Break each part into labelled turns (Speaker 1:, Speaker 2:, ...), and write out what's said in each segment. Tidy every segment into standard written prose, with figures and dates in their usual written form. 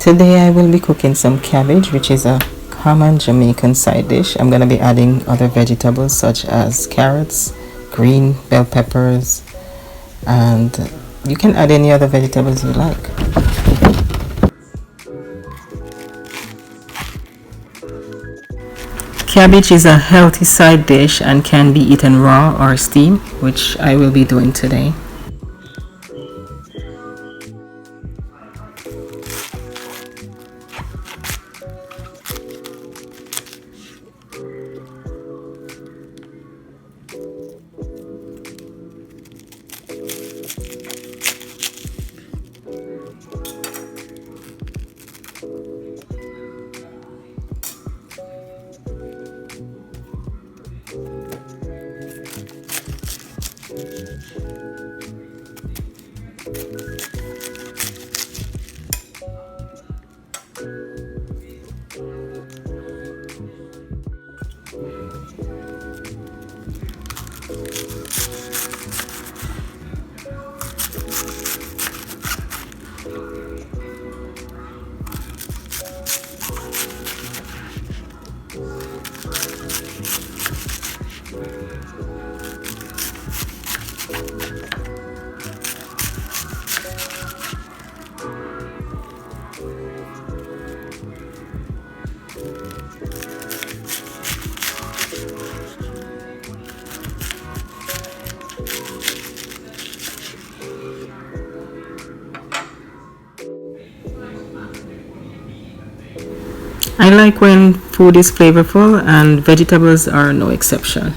Speaker 1: Today I will be cooking some cabbage, which is a common Jamaican side dish. I'm going to be adding other vegetables such as carrots, green bell peppers, and you can add any other vegetables you like. Cabbage is a healthy side dish and can be eaten raw or steamed, which I will be doing today. I like when food is flavorful, and vegetables are no exception.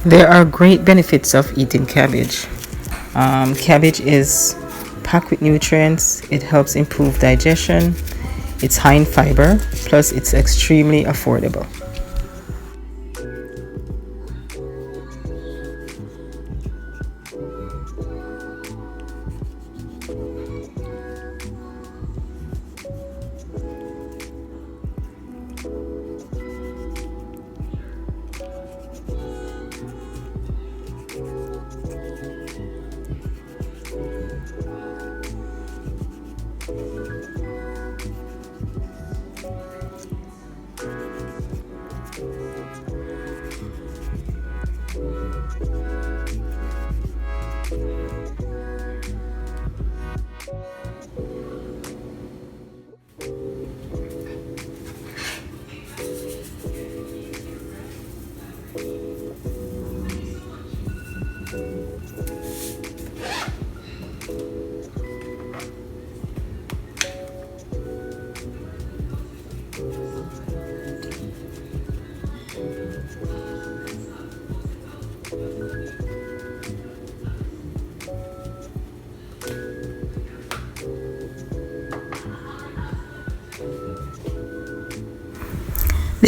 Speaker 1: There are great benefits of eating cabbage. Cabbage is packed with nutrients, it helps improve digestion, it's high in fiber, plus it's extremely affordable.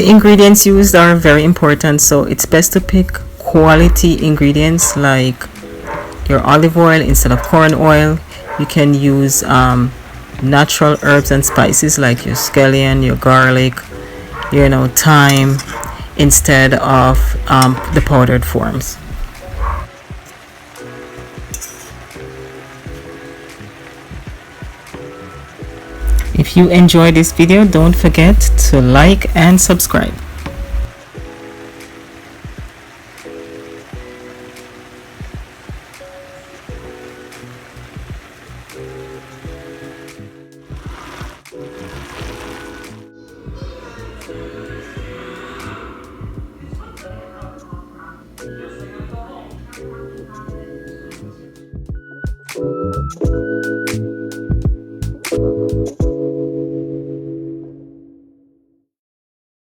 Speaker 1: The ingredients used are very important, so it's best to pick quality ingredients like your olive oil instead of corn oil. You can use natural herbs and spices like your scallion, your garlic, thyme, instead of the powdered forms. If you enjoyed this video, don't forget to like and subscribe.